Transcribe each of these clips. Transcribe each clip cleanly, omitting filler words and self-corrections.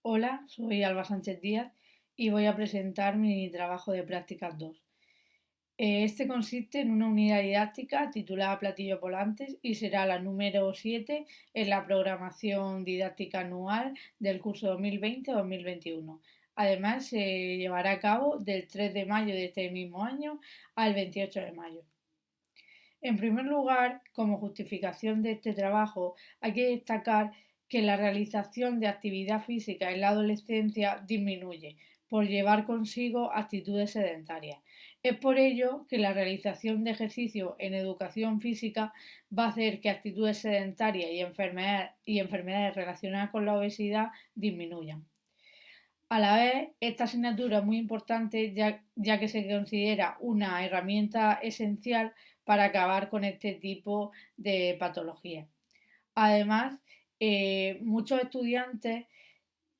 Hola, soy Alba Sánchez Díaz y voy a presentar mi trabajo de prácticas 2. Este consiste en una unidad didáctica titulada Platillos Volantes y será la número 7 en la programación didáctica anual del curso 2020-2021. Además, se llevará a cabo del 3 de mayo de este mismo año al 28 de mayo. En primer lugar, como justificación de este trabajo, hay que destacar que la realización de actividad física en la adolescencia disminuye por llevar consigo actitudes sedentarias. Es por ello que la realización de ejercicio en educación física va a hacer que actitudes sedentarias y enfermedades relacionadas con la obesidad disminuyan. A la vez, esta asignatura es muy importante ya que se considera una herramienta esencial para acabar con este tipo de patologías. Además, muchos estudiantes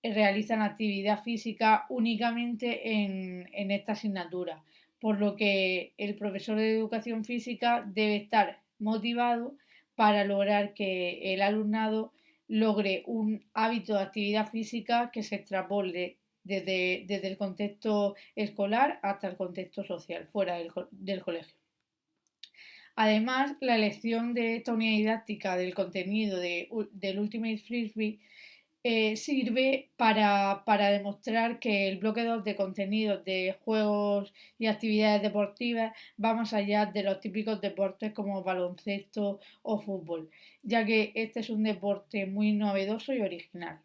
realizan actividad física únicamente en esta asignatura, por lo que el profesor de educación física debe estar motivado para lograr que el alumnado logre un hábito de actividad física que se extrapole desde el contexto escolar hasta el contexto social, fuera del colegio. Además, la elección de esta unidad didáctica del contenido del Ultimate Frisbee sirve para demostrar que el bloque 2 de contenidos de juegos y actividades deportivas va más allá de los típicos deportes como baloncesto o fútbol, ya que este es un deporte muy novedoso y original.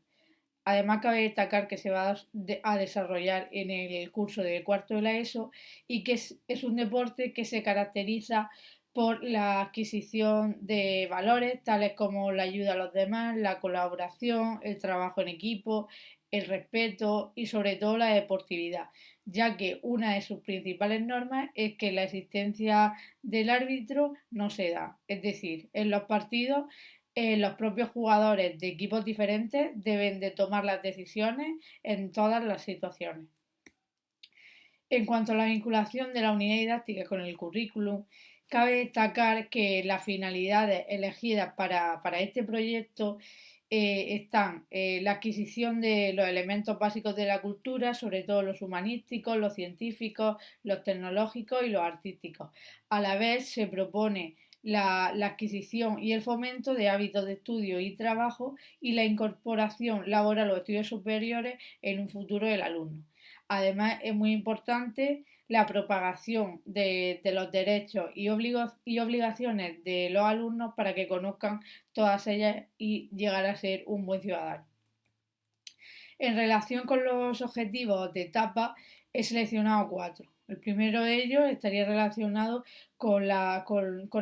Además, cabe destacar que se va a desarrollar en el curso de cuarto de la ESO y que es un deporte que se caracteriza por la adquisición de valores tales como la ayuda a los demás, la colaboración, el trabajo en equipo, el respeto y sobre todo la deportividad, ya que una de sus principales normas es que la existencia del árbitro no se da. Es decir, en los partidos los propios jugadores de equipos diferentes deben de tomar las decisiones en todas las situaciones. En cuanto a la vinculación de la unidad didáctica con el currículum, cabe destacar que las finalidades elegidas para este proyecto están la adquisición de los elementos básicos de la cultura, sobre todo los humanísticos, los científicos, los tecnológicos y los artísticos. A la vez se propone la adquisición y el fomento de hábitos de estudio y trabajo y la incorporación laboral o estudios superiores en un futuro del alumno. Además, es muy importante la propagación de los derechos y obligaciones de los alumnos para que conozcan todas ellas y llegar a ser un buen ciudadano. En relación con los objetivos de etapa, he seleccionado cuatro. El primero de ellos estaría relacionado con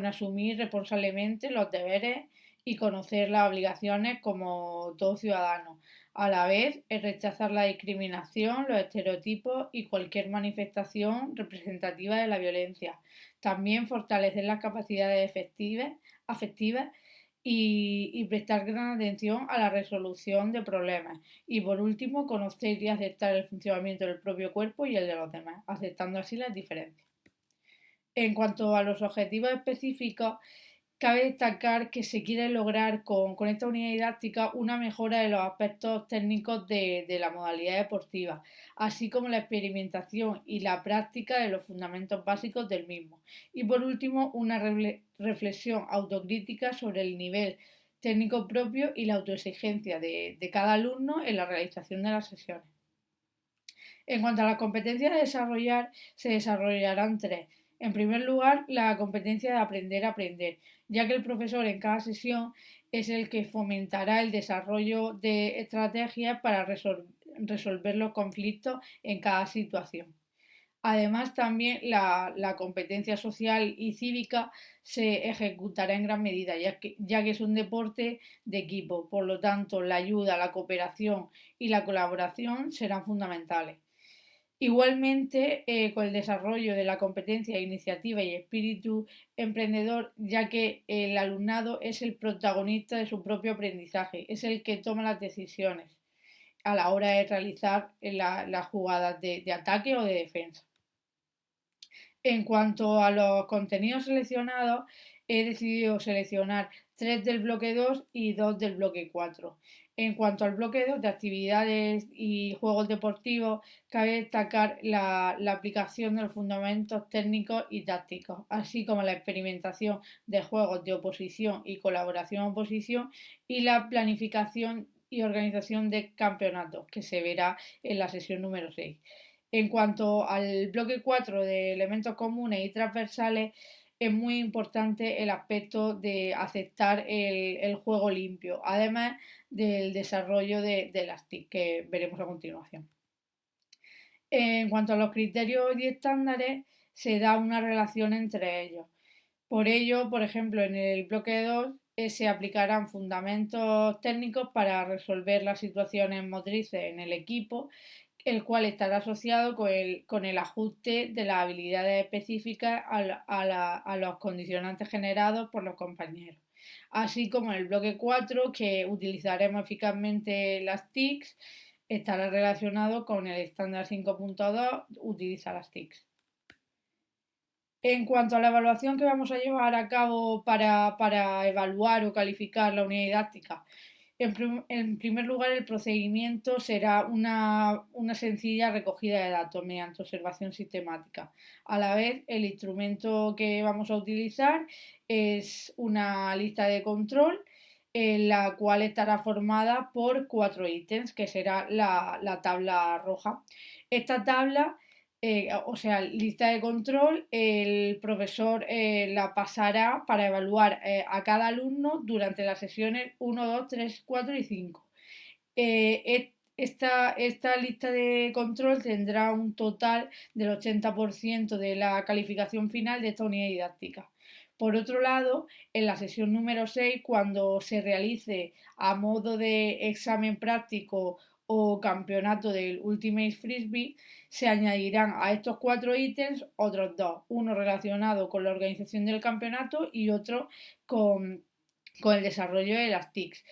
asumir responsablemente los deberes y conocer las obligaciones como todo ciudadano. A la vez, es rechazar la discriminación, los estereotipos y cualquier manifestación representativa de la violencia. También fortalecer las capacidades afectivas y prestar gran atención a la resolución de problemas. Y por último, conocer y aceptar el funcionamiento del propio cuerpo y el de los demás, aceptando así las diferencias. En cuanto a los objetivos específicos, cabe destacar que se quiere lograr con esta unidad didáctica una mejora de los aspectos técnicos de la modalidad deportiva, así como la experimentación y la práctica de los fundamentos básicos del mismo. Y por último, una reflexión autocrítica sobre el nivel técnico propio y la autoexigencia de cada alumno en la realización de las sesiones. En cuanto a las competencias a desarrollar, se desarrollarán tres. En primer lugar, la competencia de aprender a aprender, ya que el profesor en cada sesión es el que fomentará el desarrollo de estrategias para resolver los conflictos en cada situación. Además, también la competencia social y cívica se ejecutará en gran medida, ya que es un deporte de equipo. Por lo tanto, la ayuda, la cooperación y la colaboración serán fundamentales. Igualmente, con el desarrollo de la competencia, iniciativa y espíritu emprendedor, ya que el alumnado es el protagonista de su propio aprendizaje, es el que toma las decisiones a la hora de realizar las jugadas de ataque o de defensa. En cuanto a los contenidos seleccionados, he decidido seleccionar 3 del bloque 2 y 2 del bloque 4. En cuanto al bloque 2 de actividades y juegos deportivos, cabe destacar la aplicación de los fundamentos técnicos y tácticos, así como la experimentación de juegos de oposición y colaboración-oposición y la planificación y organización de campeonatos, que se verá en la sesión número 6. En cuanto al bloque 4 de elementos comunes y transversales, es muy importante el aspecto de aceptar el juego limpio, además del desarrollo de las TIC, que veremos a continuación. En cuanto a los criterios y estándares, se da una relación entre ellos. Por ello, por ejemplo, en el bloque 2 se aplicarán fundamentos técnicos para resolver las situaciones motrices en el equipo, el cual estará asociado con el ajuste de las habilidades específicas a los condicionantes generados por los compañeros. Así como en el bloque 4, que utilizaremos eficazmente las TICs, estará relacionado con el estándar 5.2, utiliza las TICs. En cuanto a la evaluación que vamos a llevar a cabo para evaluar o calificar la unidad didáctica, en primer lugar, el procedimiento será una sencilla recogida de datos mediante observación sistemática. A la vez, el instrumento que vamos a utilizar es una lista de control, en la cual estará formada por 4 ítems, que será la tabla roja. Esta tabla, o sea, lista de control, el profesor la pasará para evaluar a cada alumno durante las sesiones 1, 2, 3, 4 y 5. Esta lista de control tendrá un total del 80% de la calificación final de esta unidad didáctica. Por otro lado, en la sesión número 6, cuando se realice a modo de examen práctico o campeonato del Ultimate Frisbee, se añadirán a estos 4 ítems otros 2, uno relacionado con la organización del campeonato y otro con el desarrollo de las TICs.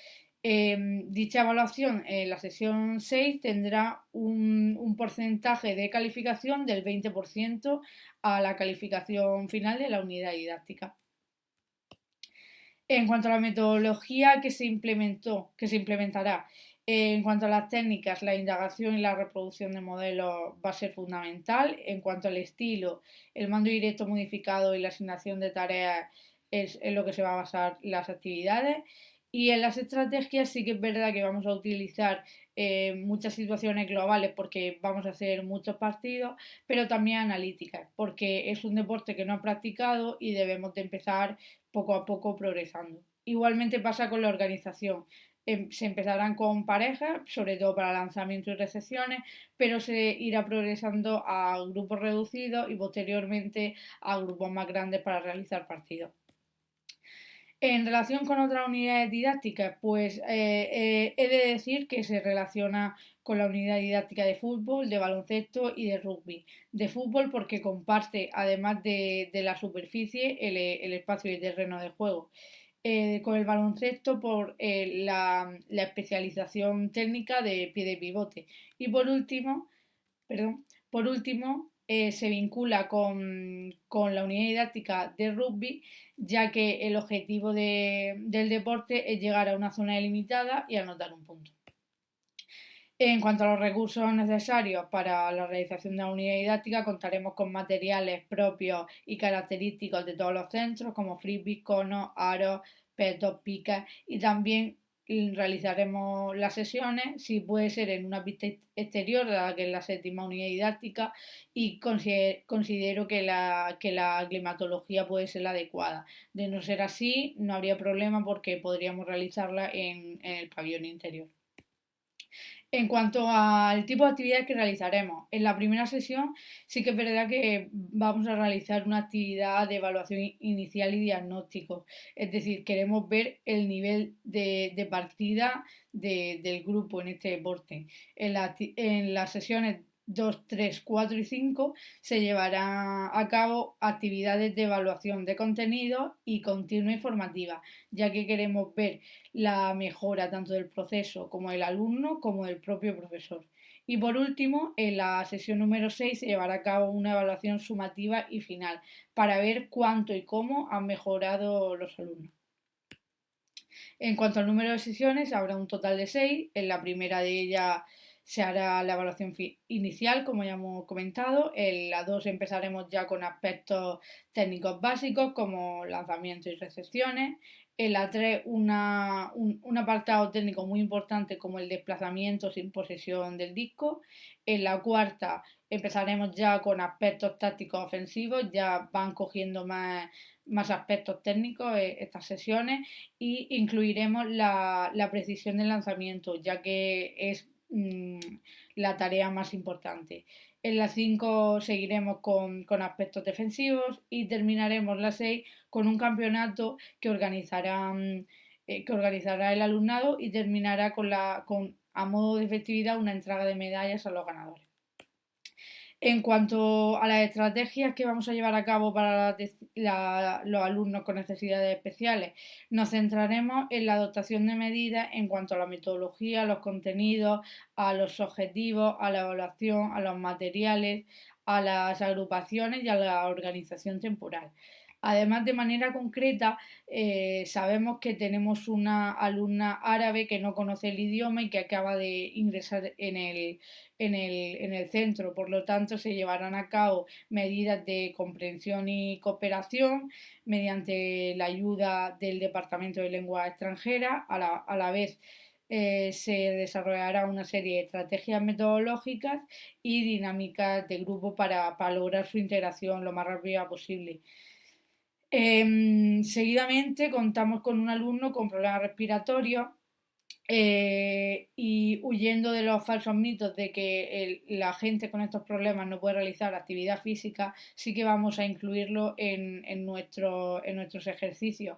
Dicha evaluación en la sesión 6 tendrá un porcentaje de calificación del 20% a la calificación final de la unidad didáctica. En cuanto a la metodología que se implementará, en cuanto a las técnicas, la indagación y la reproducción de modelos va a ser fundamental. En cuanto al estilo, el mando directo modificado y la asignación de tareas es en lo que se va a basar las actividades. Y en las estrategias sí que es verdad que vamos a utilizar muchas situaciones globales porque vamos a hacer muchos partidos, pero también analíticas, porque es un deporte que no ha practicado y debemos de empezar poco a poco progresando. Igualmente pasa con la organización. Se empezarán con parejas, sobre todo para lanzamientos y recepciones, pero se irá progresando a grupos reducidos y posteriormente a grupos más grandes para realizar partidos. En relación con otras unidades didácticas, pues he de decir que se relaciona con la unidad didáctica de fútbol, de baloncesto y de rugby. De fútbol porque comparte, además de la superficie, el espacio y terreno de juego. Con el baloncesto por la especialización técnica de pie de pivote. Y por último, se vincula con la unidad didáctica de rugby, ya que el objetivo del deporte es llegar a una zona delimitada y anotar un punto. En cuanto a los recursos necesarios para la realización de la unidad didáctica, contaremos con materiales propios y característicos de todos los centros, como frisbees, conos, aros, petos, picas, y también realizaremos las sesiones, si puede ser en una pista exterior, dada que es la séptima unidad didáctica, y considero que la climatología puede ser la adecuada. De no ser así, no habría problema porque podríamos realizarla en el pabellón interior. En cuanto al tipo de actividades que realizaremos, en la primera sesión sí que es verdad que vamos a realizar una actividad de evaluación inicial y diagnóstico. Es decir, queremos ver el nivel de partida del grupo en este deporte. En las sesiones 2, 3, 4 y 5 se llevarán a cabo actividades de evaluación de contenido y continua informativa, ya que queremos ver la mejora tanto del proceso como del alumno como del propio profesor. Y por último, en la sesión número 6 se llevará a cabo una evaluación sumativa y final para ver cuánto y cómo han mejorado los alumnos. En cuanto al número de sesiones, habrá un total de 6. En la primera de ellas se hará la evaluación inicial, como ya hemos comentado. En la 2 empezaremos ya con aspectos técnicos básicos como lanzamiento y recepciones. En la 3 un apartado técnico muy importante como el desplazamiento sin posesión del disco. En la cuarta empezaremos ya con aspectos tácticos ofensivos, ya van cogiendo más aspectos técnicos estas sesiones, y incluiremos la precisión del lanzamiento, ya que es la tarea más importante. En la 5 seguiremos con aspectos defensivos y terminaremos la 6 con un campeonato que organizará el alumnado y terminará a modo de festividad una entrega de medallas a los ganadores. En cuanto a las estrategias que vamos a llevar a cabo para los alumnos con necesidades especiales, nos centraremos en la adoptación de medidas en cuanto a la metodología, a los contenidos, a los objetivos, a la evaluación, a los materiales, a las agrupaciones y a la organización temporal. Además, de manera concreta, sabemos que tenemos una alumna árabe que no conoce el idioma y que acaba de ingresar en el centro. Por lo tanto, se llevarán a cabo medidas de comprensión y cooperación mediante la ayuda del Departamento de Lengua Extranjera. A la vez, se desarrollará una serie de estrategias metodológicas y dinámicas de grupo para lograr su integración lo más rápida posible. Seguidamente contamos con un alumno con problemas respiratorios, y huyendo de los falsos mitos de que la gente con estos problemas no puede realizar actividad física, sí que vamos a incluirlo en nuestros ejercicios,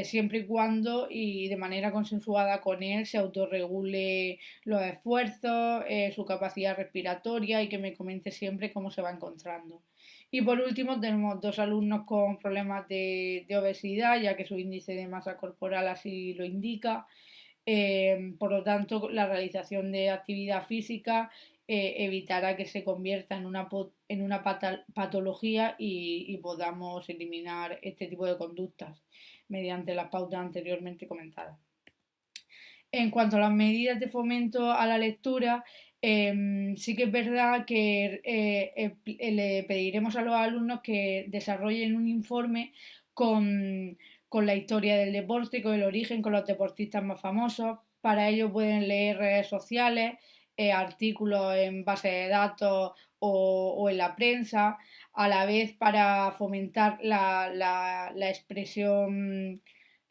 siempre y cuando y de manera consensuada con él se autorregule los esfuerzos, su capacidad respiratoria, y que me comente siempre cómo se va encontrando. Y por último tenemos 2 alumnos con problemas de obesidad, ya que su índice de masa corporal así lo indica. Por lo tanto, la realización de actividad física evitará que se convierta en una patología y podamos eliminar este tipo de conductas mediante las pautas anteriormente comentadas. En cuanto a las medidas de fomento a la lectura, sí que es verdad que le pediremos a los alumnos que desarrollen un informe con la historia del deporte, con el origen, con los deportistas más famosos. Para ello pueden leer redes sociales, artículos en base de datos o en la prensa, a la vez para fomentar la expresión,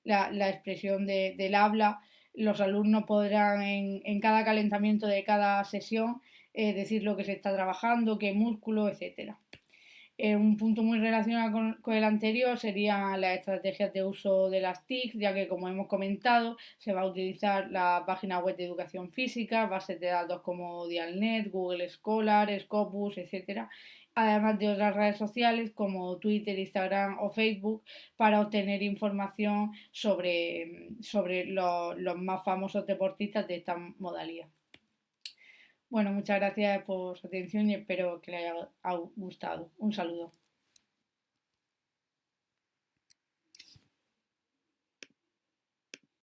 la expresión del habla. Los alumnos podrán en cada calentamiento de cada sesión decir lo que se está trabajando, qué músculo, etcétera. Un punto muy relacionado con el anterior serían las estrategias de uso de las TIC, ya que, como hemos comentado, se va a utilizar la página web de educación física, bases de datos como Dialnet, Google Scholar, Scopus, etcétera, además de otras redes sociales como Twitter, Instagram o Facebook, para obtener información sobre los más famosos deportistas de esta modalidad. Bueno, muchas gracias por su atención y espero que les haya gustado. Un saludo.